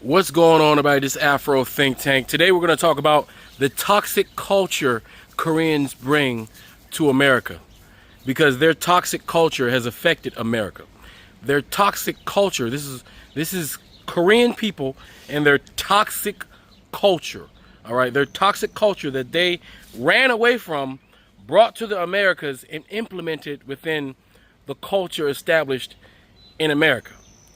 What's going on about this Afro think tank? Today we're going to talk about the toxic culture Koreans bring to America, because their toxic culture has affected America. Their toxic culture, this is Korean people and their toxic culture. All right, their toxic culture that they ran away from, brought to the Americas and implemented within the culture established in America,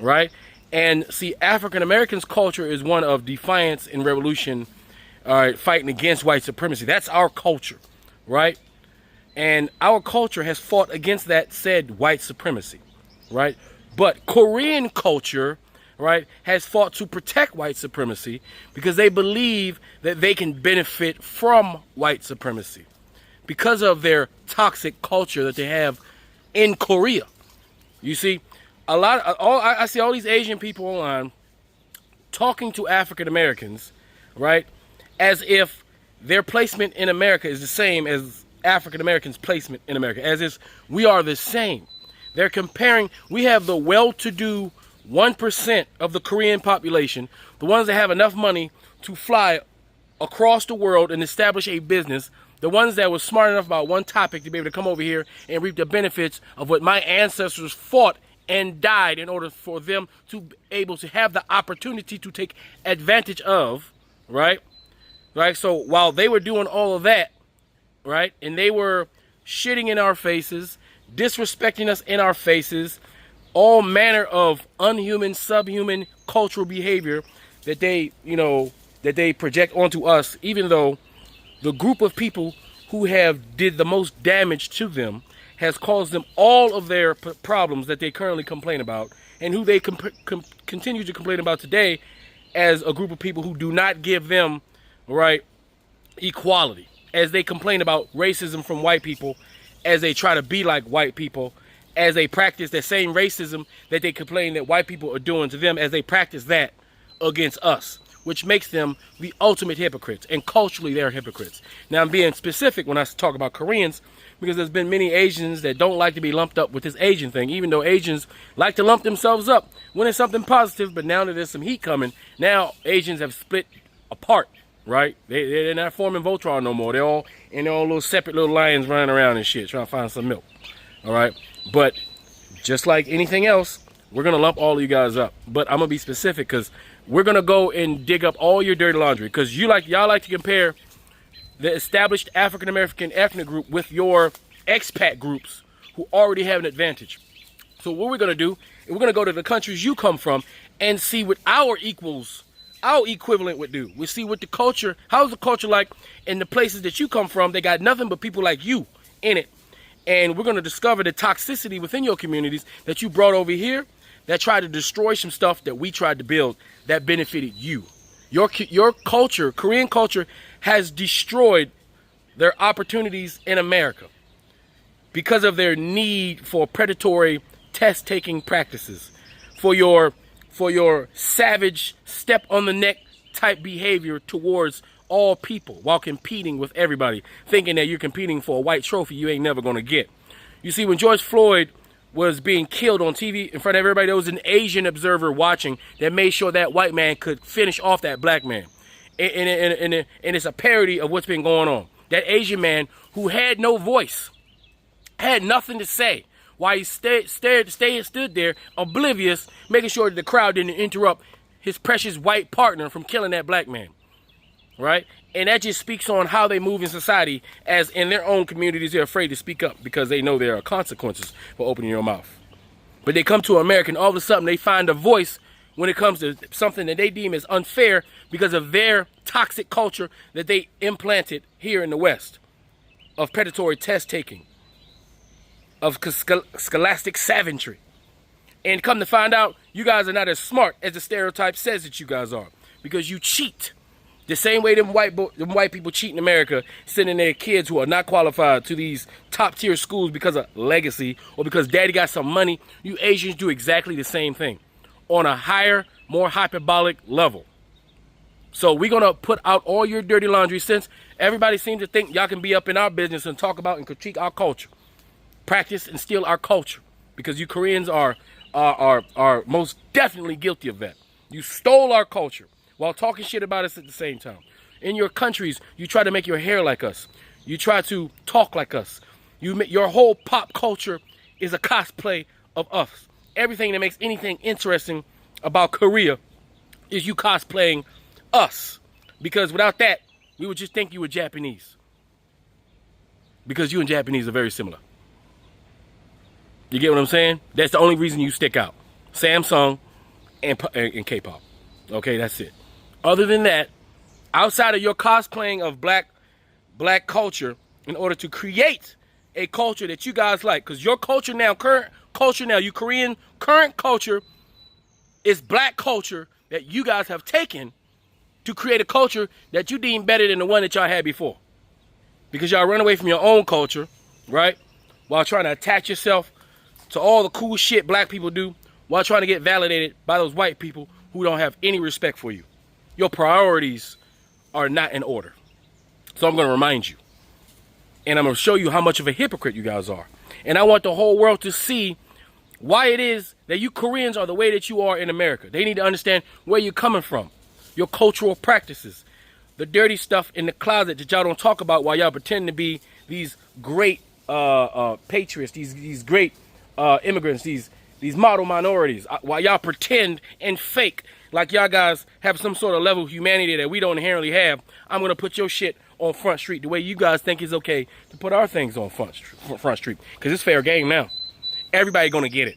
right? And see, African Americans' culture is one of defiance and revolution, fighting against white supremacy. That's our culture, right? And our culture has fought against that said white supremacy, right? But Korean culture, right, has fought to protect white supremacy because they believe that they can benefit from white supremacy because of their toxic culture that they have in Korea. You see, I see all these Asian people online talking to African Americans, right, as if their placement in America is the same as African Americans' placement in America, as if we are the same. They're comparing. We have the well-to-do 1% of the Korean population, the ones that have enough money to fly across the world and establish a business, the ones that were smart enough about one topic to be able to come over here and reap the benefits of what my ancestors fought and died in order for them to be able to have the opportunity to take advantage of, right? Right. So while they were doing all of that, right, and they were shitting in our faces, disrespecting us in our faces, all manner of unhuman, subhuman cultural behavior that they project onto us, even though the group of people who have did the most damage to them has caused them all of their problems that they currently complain about, and who they continue to complain about today as a group of people who do not give them, right, equality, as they complain about racism from white people, as they try to be like white people, as they practice the same racism that they complain that white people are doing to them, as they practice that against us, which makes them the ultimate hypocrites, and culturally they're hypocrites. Now, I'm being specific when I talk about Koreans, because there's been many Asians that don't like to be lumped up with this Asian thing, even though Asians like to lump themselves up when it's something positive. But now that there's some heat coming, now Asians have split apart, right? They're not forming Voltron no more. They're all in their own little separate little lions running around and shit, trying to find some milk, all right? But just like anything else, we're going to lump all of you guys up. But I'm going to be specific, because we're going to go and dig up all your dirty laundry, because y'all like to compare the established African American ethnic group with your expat groups who already have an advantage. So what we're going to do is we're going to go to the countries you come from and see what our equivalent would do. We see what the culture, how's the culture like in the places that you come from. They got nothing but people like you in it. And we're going to discover the toxicity within your communities that you brought over here that tried to destroy some stuff that we tried to build that benefited you. Your culture, Korean culture, has destroyed their opportunities in America because of their need for predatory test-taking practices, for your savage step on the neck type behavior towards all people while competing with everybody, thinking that you're competing for a white trophy you ain't never gonna get. You see, when George Floyd was being killed on TV in front of everybody, there was an Asian observer watching that made sure that white man could finish off that black man. And it's a parody of what's been going on. That Asian man who had no voice, had nothing to say, while he stood there oblivious, making sure that the crowd didn't interrupt his precious white partner from killing that black man, right? And that just speaks on how they move in society, as in their own communities they're afraid to speak up because they know there are consequences for opening your mouth. But they come to America and all of a sudden they find a voice when it comes to something that they deem as unfair because of their toxic culture that they implanted here in the West, of predatory test-taking, of scholastic savagery. And come to find out, you guys are not as smart as the stereotype says that you guys are, because you cheat. The same way them white people cheat in America, sending their kids who are not qualified to these top-tier schools because of legacy or because daddy got some money, you Asians do exactly the same thing on a higher, more hyperbolic level. So we're going to put out all your dirty laundry, since everybody seems to think y'all can be up in our business and talk about and critique our culture, practice and steal our culture, because you Koreans are most definitely guilty of that. You stole our culture while talking shit about us at the same time. In your countries, you try to make your hair like us. You try to talk like us. Your whole pop culture is a cosplay of us. Everything that makes anything interesting about Korea is you cosplaying us. Because without that, we would just think you were Japanese. Because you and Japanese are very similar. You get what I'm saying? That's the only reason you stick out. Samsung and K-pop. Okay, that's it. Other than that, outside of your cosplaying of black culture, in order to create a culture that you guys like, because your culture now, current culture now, you Korean current culture is black culture that you guys have taken to create a culture that you deem better than the one that y'all had before. Because y'all run away from your own culture, right? While trying to attach yourself to all the cool shit black people do, while trying to get validated by those white people who don't have any respect for you. Your priorities are not in order. So I'm going to remind you. And I'm going to show you how much of a hypocrite you guys are. And I want the whole world to see why it is that you Koreans are the way that you are in America. They need to understand where you're coming from. Your cultural practices. The dirty stuff in the closet that y'all don't talk about while y'all pretend to be these great patriots, these great immigrants, these model minorities. While y'all pretend and fake like y'all guys have some sort of level of humanity that we don't inherently have, I'm going to put your shit on Front Street the way you guys think is okay to put our things on Front Street. Because it's fair game now. Everybody going to get it.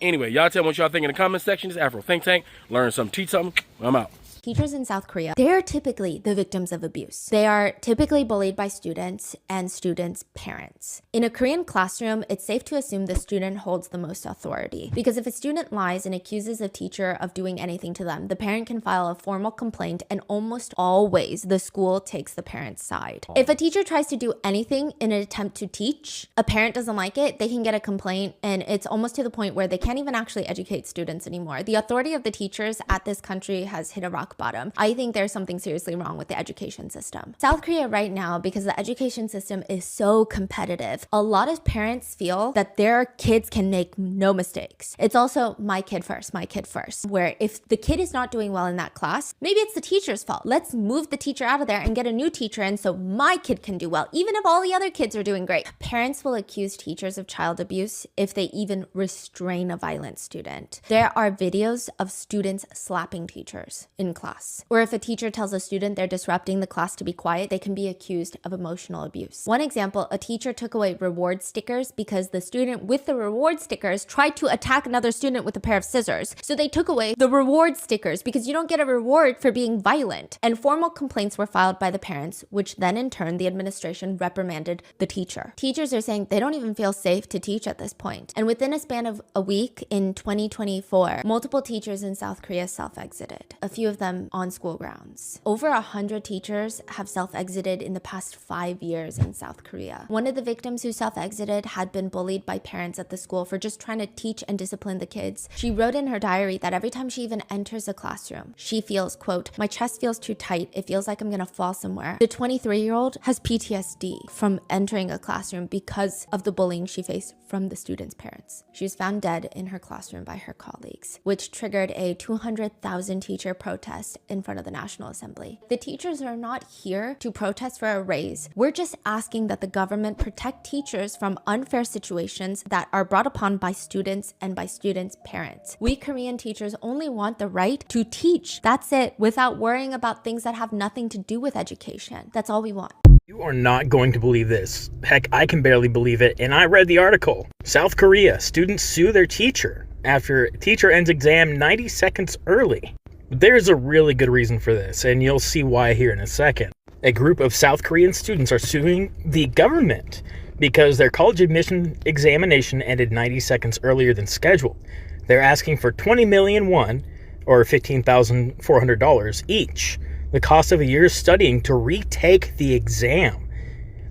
Anyway, y'all tell me what y'all think in the comment section. It's Afro Think Tank. Learn something, teach something. I'm out. Teachers in South Korea, they're typically the victims of abuse. They are typically bullied by students and students' parents. In a Korean classroom, it's safe to assume the student holds the most authority. Because if a student lies and accuses a teacher of doing anything to them, the parent can file a formal complaint, and almost always the school takes the parent's side. If a teacher tries to do anything in an attempt to teach, a parent doesn't like it, they can get a complaint, and it's almost to the point where they can't even actually educate students anymore. The authority of the teachers at this country has hit a rock bottom. I think there's something seriously wrong with the education system. South Korea right now, because the education system is so competitive, a lot of parents feel that their kids can make no mistakes. It's also my kid first, where if the kid is not doing well in that class, maybe it's the teacher's fault. Let's move the teacher out of there and get a new teacher in so my kid can do well, even if all the other kids are doing great. Parents will accuse teachers of child abuse if they even restrain a violent student. There are videos of students slapping teachers in class. Or if a teacher tells a student they're disrupting the class to be quiet, they can be accused of emotional abuse. One example, a teacher took away reward stickers because the student with the reward stickers tried to attack another student with a pair of scissors. So they took away the reward stickers because you don't get a reward for being violent. And formal complaints were filed by the parents, which then in turn the administration reprimanded the teacher. Teachers are saying they don't even feel safe to teach at this point. And within a span of a week in 2024, multiple teachers in South Korea self-exited. A few of them on school grounds. Over 100 teachers have self-exited in the past 5 years in South Korea. One of the victims who self-exited had been bullied by parents at the school for just trying to teach and discipline the kids. She wrote in her diary that every time she even enters a classroom, she feels, quote, "My chest feels too tight. It feels like I'm gonna fall somewhere." The 23-year-old has PTSD from entering a classroom because of the bullying she faced from the students' parents. She was found dead in her classroom by her colleagues, which triggered a 200,000 teacher protest in front of the National Assembly. The teachers are not here to protest for a raise. We're just asking that the government protect teachers from unfair situations that are brought upon by students and by students' parents. We Korean teachers only want the right to teach. That's it, without worrying about things that have nothing to do with education. That's all we want. You are not going to believe this. Heck, I can barely believe it, and I read the article. South Korea, students sue their teacher after teacher ends exam 90 seconds early. There's a really good reason for this, and you'll see why here in a second. A group of South Korean students are suing the government because their college admission examination ended 90 seconds earlier than scheduled. They're asking for 20 million won, or $15,400 each, the cost of a year's studying to retake the exam.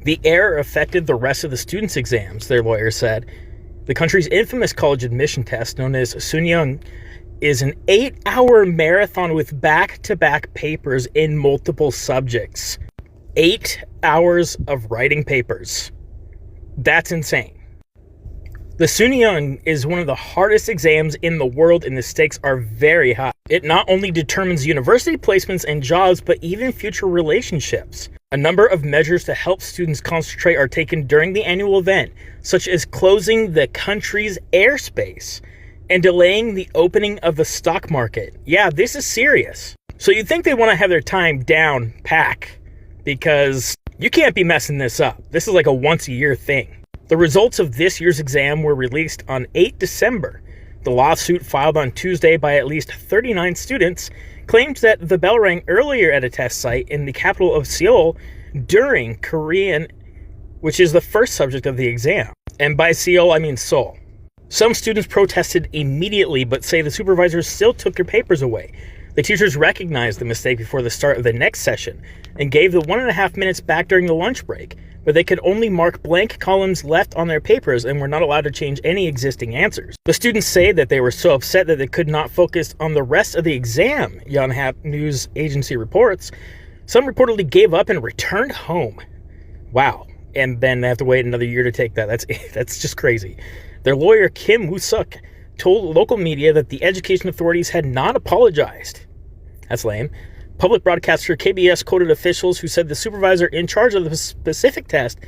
The error affected the rest of the students' exams, their lawyer said. The country's infamous college admission test, known as Sunyung, is an 8-hour marathon with back-to-back papers in multiple subjects. 8 hours of writing papers. That's insane. The Sunyung is one of the hardest exams in the world, and the stakes are very high. It not only determines university placements and jobs, but even future relationships. A number of measures to help students concentrate are taken during the annual event, such as closing the country's airspace and delaying the opening of the stock market. Yeah, this is serious. So you'd think they want to have their time down pack, because you can't be messing this up. This is like a once-a-year thing. The results of this year's exam were released on 8 December. The lawsuit filed on Tuesday by at least 39 students claimed that the bell rang earlier at a test site in the capital of Seoul during Korean, which is the first subject of the exam. And by Seoul, I mean Seoul. Some students protested immediately, but say the supervisors still took their papers away. The teachers recognized the mistake before the start of the next session and gave the 1.5 minutes back during the lunch break, but they could only mark blank columns left on their papers and were not allowed to change any existing answers. The students say that they were so upset that they could not focus on the rest of the exam, Yonhap news agency reports. Some reportedly gave up and returned home. Wow. And then they have to wait another year to take that. That's just crazy. Their lawyer, Kim Woo-suk, told local media that the education authorities had not apologized. That's lame. Public broadcaster KBS quoted officials who said the supervisor in charge of the specific test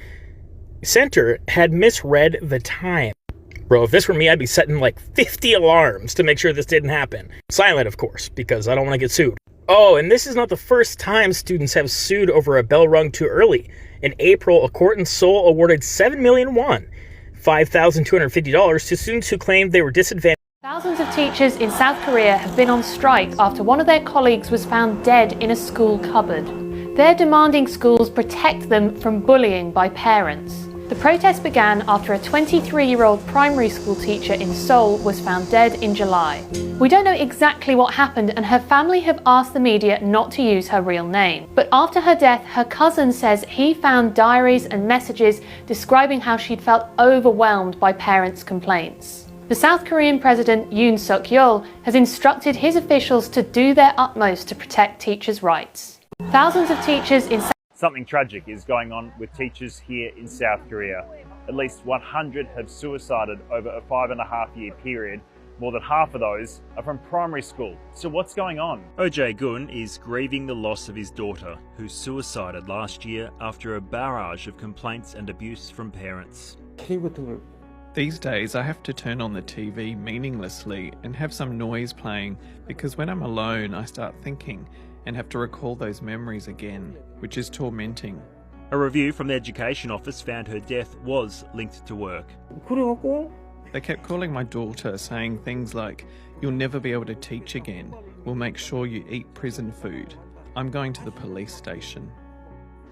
center had misread the time. Bro, if this were me, I'd be setting like 50 alarms to make sure this didn't happen. Silent, of course, because I don't want to get sued. Oh, and this is not the first time students have sued over a bell rung too early. In April, a court in Seoul awarded 7 million won, $5,250, to students who claimed they were disadvantaged. Thousands of teachers in South Korea have been on strike after one of their colleagues was found dead in a school cupboard. They're demanding schools protect them from bullying by parents. The protest began after a 23-year-old primary school teacher in Seoul was found dead in July. We don't know exactly what happened, and her family have asked the media not to use her real name. But after her death, her cousin says he found diaries and messages describing how she'd felt overwhelmed by parents' complaints. The South Korean President Yoon Suk-yeol has instructed his officials to do their utmost to protect teachers' rights. Thousands of teachers in Something tragic is going on with teachers here in South Korea. At least 100 have suicided over a 5.5-year period. More than half of those are from primary school. So what's going on? OJ Gun is grieving the loss of his daughter, who suicided last year after a barrage of complaints and abuse from parents. These days I have to turn on the TV meaninglessly and have some noise playing, because when I'm alone I start thinking and have to recall those memories again, which is tormenting. A review from the Education Office found her death was linked to work. They kept calling my daughter, saying things like, "You'll never be able to teach again. We'll make sure you eat prison food. I'm going to the police station."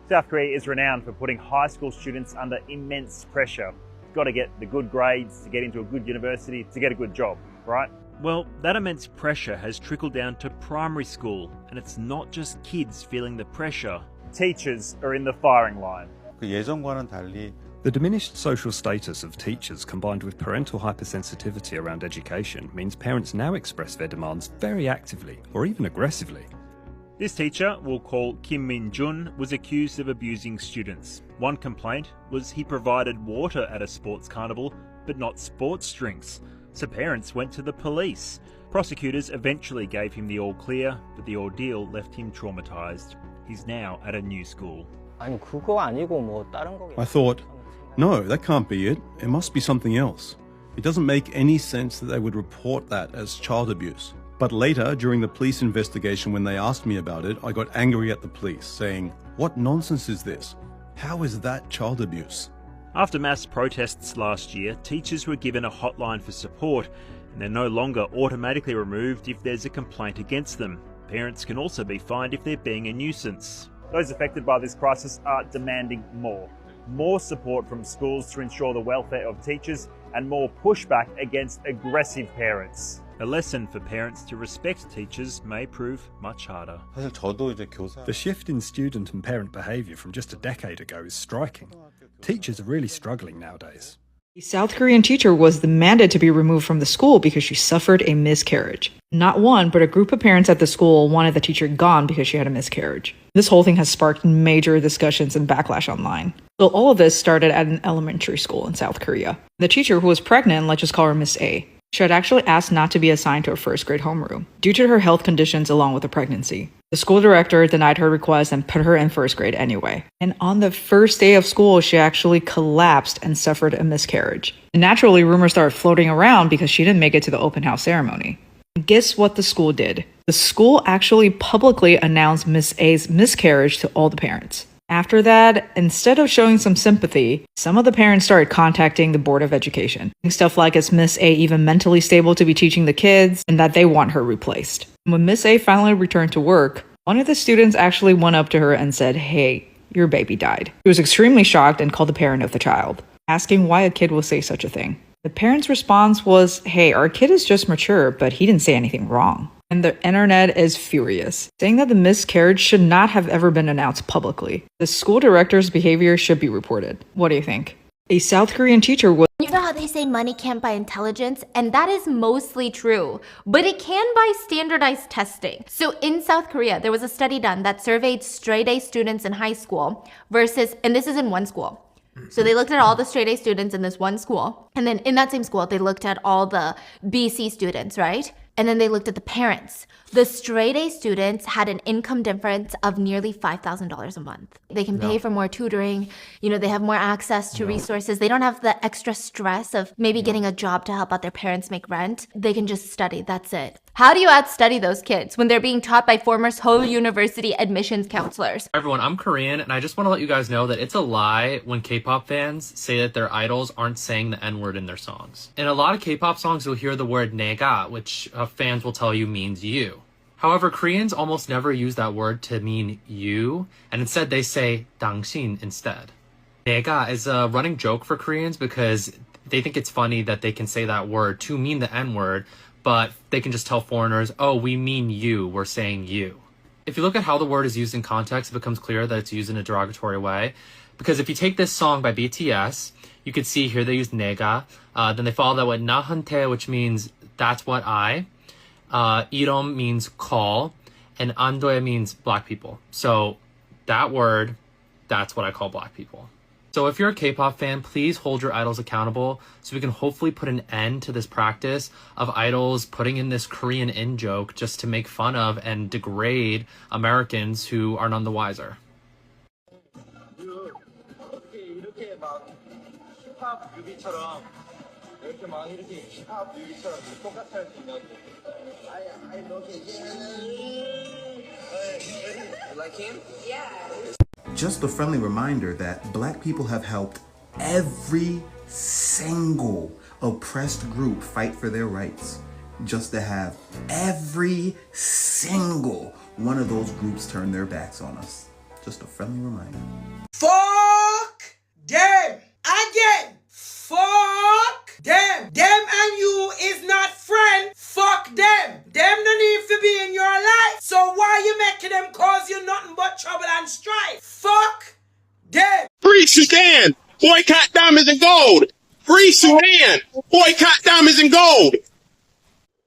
South Korea is renowned for putting high school students under immense pressure. You've got to get the good grades to get into a good university, to get a good job, right? Well, that immense pressure has trickled down to primary school, and it's not just kids feeling the pressure. Teachers are in the firing line. The diminished social status of teachers combined with parental hypersensitivity around education means parents now express their demands very actively or even aggressively. This teacher, we'll call Kim Min-jun, was accused of abusing students. One complaint was he provided water at a sports carnival, but not sports drinks. So parents went to the police. Prosecutors eventually gave him the all clear, but the ordeal left him traumatised. He's now at a new school. I thought, no, that can't be it. It must be something else. It doesn't make any sense that they would report that as child abuse. But later, during the police investigation, when they asked me about it, I got angry at the police, saying, "What nonsense is this? How is that child abuse?" After mass protests last year, teachers were given a hotline for support, and they're no longer automatically removed if there's a complaint against them. Parents can also be fined if they're being a nuisance. Those affected by this crisis are demanding more. More support from schools to ensure the welfare of teachers, and more pushback against aggressive parents. A lesson for parents to respect teachers may prove much harder. The shift in student and parent behaviour from just a decade ago is striking. Teachers are really struggling nowadays. A South Korean teacher was demanded to be removed from the school because she suffered a miscarriage. Not one, but a group of parents at the school wanted the teacher gone because she had a miscarriage. This whole thing has sparked major discussions and backlash online. So all of this started at an elementary school in South Korea. The teacher, who was pregnant, let's just call her Miss A, She had actually asked not to be assigned to a first grade homeroom due to her health conditions along with the pregnancy. The school director denied her request and put her in first grade anyway. And on the first day of school, she actually collapsed and suffered a miscarriage. And naturally, rumors started floating around because she didn't make it to the open house ceremony. And guess what the school did? The school actually publicly announced Miss A's miscarriage to all the parents. After that, instead of showing some sympathy, some of the parents started contacting the Board of Education. Stuff like, is Miss A even mentally stable to be teaching the kids, and that they want her replaced. When Miss A finally returned to work, one of the students actually went up to her and said, "Hey, your baby died." She was extremely shocked and called the parent of the child, asking why a kid would say such a thing. The parent's response was, "Hey, our kid is just mature, but he didn't say anything wrong." And the internet is furious, saying that the miscarriage should not have ever been announced publicly. The school director's behavior should be reported. What do you think? A South Korean teacher was... You know how they say money can't buy intelligence? And that is mostly true, but it can buy standardized testing. So in South Korea, there was a study done that surveyed straight A students in high school versus, and this is in one school. So they looked at all the straight A students in this one school. And then in that same school, they looked at all the BC students, right? And then they looked at the parents. The straight A students had an income difference of nearly $5,000 a month. They can pay for more tutoring. You know, they have more access to resources. They don't have the extra stress of maybe getting a job to help out their parents make rent. They can just study. That's it. How do you outstudy those kids when they're being taught by former Seoul University admissions counselors? Hi everyone, I'm Korean, and I just want to let you guys know that it's a lie when K-pop fans say that their idols aren't saying the N-word in their songs. In a lot of K-pop songs, you'll hear the word nega, which fans will tell you means you. However, Koreans almost never use that word to mean you, and instead they say 당신 instead. Nega is a running joke for Koreans because they think it's funny that they can say that word to mean the N-word, but they can just tell foreigners, oh, we mean you, we're saying you. If you look at how the word is used in context, it becomes clear that it's used in a derogatory way. Because if you take this song by BTS, you can see here they use nega, then they follow that with 나한테, which means that's what I. 이름 means call, and 안도에 means black people. So that word, that's what I call black people. So if you're a K-pop fan, please hold your idols accountable so we can hopefully put an end to this practice of idols putting in this Korean in-joke just to make fun of and degrade Americans who are none the wiser. Like him? Yeah. Just a friendly reminder that black people have helped every single oppressed group fight for their rights. Just to have every single one of those groups turn their backs on us. Just a friendly reminder. Fuck them again. Fuck them. Them and you is not friend. Fuck them. Them no need to be in your life. So why you making them cause you nothing but trouble and strife? Fuck them. Free Sudan. Boycott diamonds and gold. Free Sudan. Boycott diamonds and gold.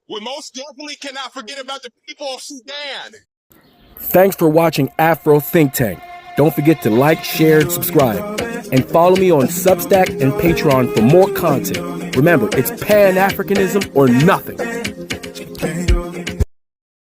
We most definitely cannot forget about the people of Sudan. Thanks for watching Afro Think Tank. Don't forget to like, share, and subscribe. And follow me on Substack and Patreon for more content. Remember, it's Pan-Africanism or nothing.